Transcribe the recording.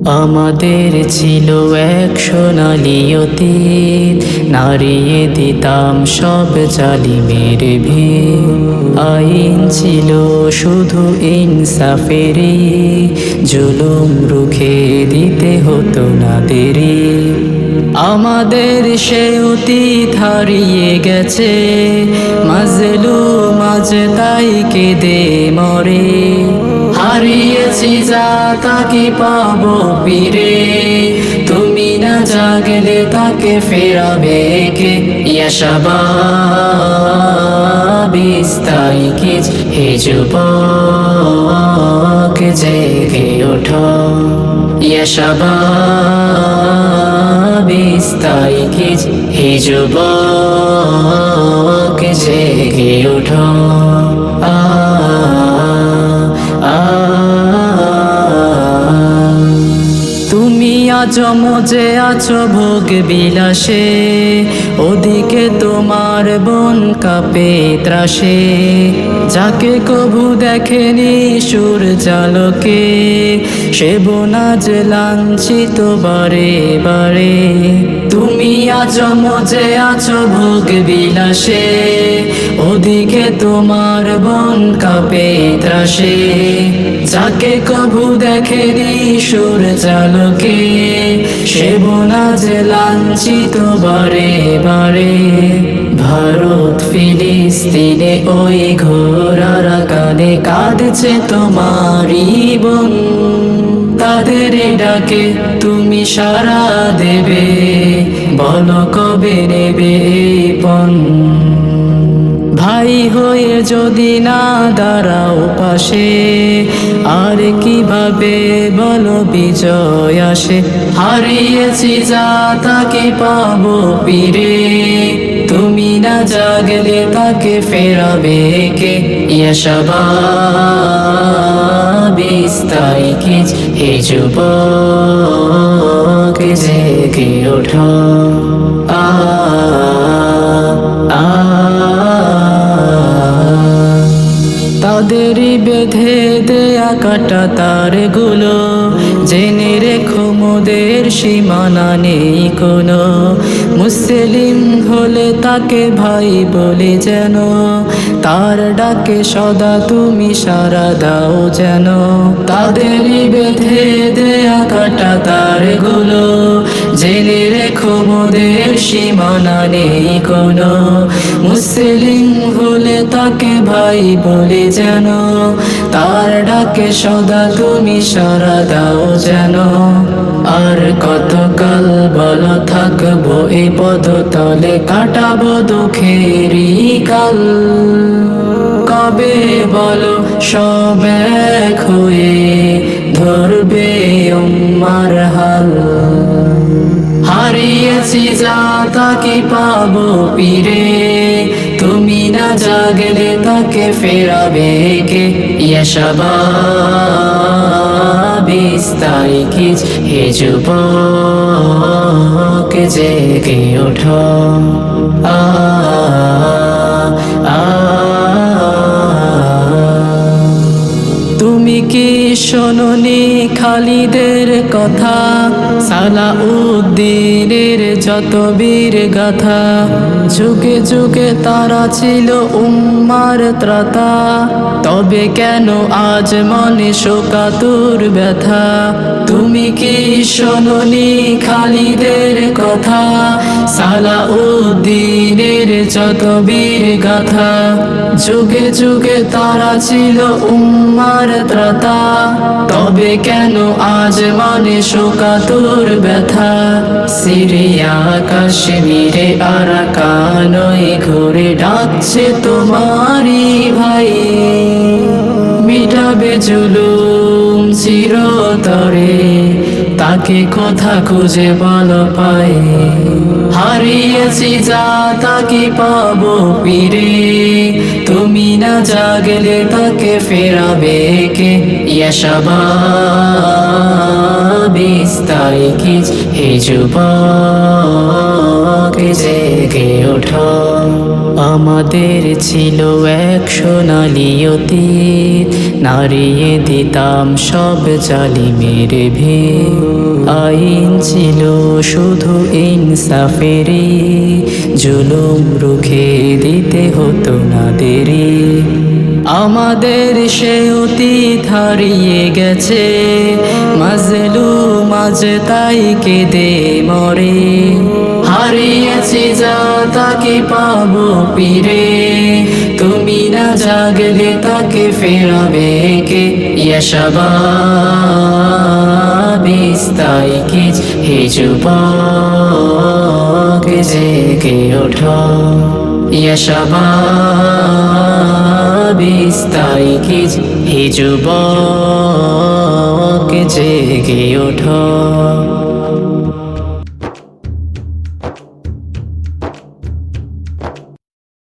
আমাদের ছিল এক সোনালি অতীত, নাড়িয়ে দিতাম সব জালিমের ভিড়। আইন ছিল শুধু ইনসাফেরই, জুলুম রুখে দিতে হতো না দেরি। আমাদের সে অতীত হারিয়ে গেছে, মাজলুম আজ তাই কেঁদে মরে। হারিয়েছি যা তাকে পাবো ফিরে, তুমি না জাগলে তাকে ফেরাবে কে? ইয়া শাবাব ইস্তাইকিজ, হে যুবক জেগে ওঠো। ইয়া শাবাব ইস্তাইকিজ, হে যুবক জেগে ওঠো। তুমি আজ মজে আছো ভোগ বিলাসে, ওদিকে তোমার বোন কাঁপে ত্রাসে। যাকে কভু দেখেনি সুর জালকে, সে বোন আজ লাঞ্ছিত বারে বারে। তুমি আজ মজে আছো ভোগ বিলাসে, ওদিকে তোমার বোন কাঁপে ত্রাসে। যাকে কভু দেখেনি সুর চালকে, সে বোন আজ লাঞ্ছিত বারে বারে। ভারত ফিলিস্তিনে ওই ঘোর কানে কাঁদছে তোমারই বোন। তাদের ডাকে তুমি সাড়া দেবে, বলো কবে নেবে পণ। ভাই হয়ে যদি না দাঁড়াও পাশে, আর কিভাবে বলো বিজয় আসে? হারিয়েছি যা তাকে পাবো ফিরে, তুমি না জাগলে তাকে ফেরাবে কে? ইয়া শাবাব ইস্তাইকিজ, হে যুবক জেগে ওঠো। তাদেরই বেঁধে দেয়া কাটা তারগুলো, জেনে রেখো মোদের সীমানা নেই কোনো। মুসলিম হলে তাকে ভাই বলে যেন, তার ডাকে সদা তুমি সাড়া দাও যেন। তাদেরই বেঁধে দেয়া কাটা তারগুলো, জেনে রেখো মোদের সীমানা নেই কোনো। মুসলিম হলে তাকে ভাই বলে যেন, তার ডাকে সদা তুমি সাড়া দাও যেন। আর কতকাল বলো থাকবো এই পদতলে, কাটাবো দুঃখেরই কাল। কবে বলো সব এক হয়ে ধরবে উম্মার হাল? হারিয়েছি যা তাকে পাবো ফিরে, তুমি না জাগলে তাকে ফেরাবে কে? ইয়া শাবাব ইস্তাইকিজ, হে যুবক জেগে ওঠো। তুমি কি শোনোনি খালিদের কথা, সালাউদ্দিনের যত বীর গাথা? যুগে যুগে তারা ছিল উম্মার ত্রাতা, তবে কেন আজ মনে শোকাতুর ব্যথা? তুমি কি শোনোনি খালিদের কথা, সালাউদ্দিনের যত বীর গাথা? যুগে যুগে তারা ছিল উম্মার ত্রাতা, তবে কেন আজ মনে শোকাতুর ব্যথা? সিরিয়া কাশ্মীরে আরাকানয় ঘুরে ডাকছে তোমারই ভাই, মিটাবে জুলুম চিরতরে, তাকে কথা খুঁজে বলো পাই। হারিয়েছি যা তাকে পাবো ফিরে, তুমি না জাগলে তাকে ফেরাবে কে? ইয়া শাবাব বিস্তারিকিজ হে যুবক জেগে ওঠো আমাদের ছিল এক সোনালি অতীত নাড়িয়ে দিতাম সব জালিমের ভিড় আইন ছিল শুধু ইনসাফেরই জুলুম রুখে দিতে হতো না দেরি আমাদের সে অতীত হারিয়ে গেছে মাজলুম আজ তাই কেঁদে মরে হারিয়েছি যা তাকে পাবো ফিরে তুমি না জাগলে তাকে ফেরাবে কে ইয়া শাবাব ইস্তাইকিজ হে যুবক জেগে ওঠো ইয়া শাবাব ইস্তাইকিজ হে যুবক জেগে ওঠো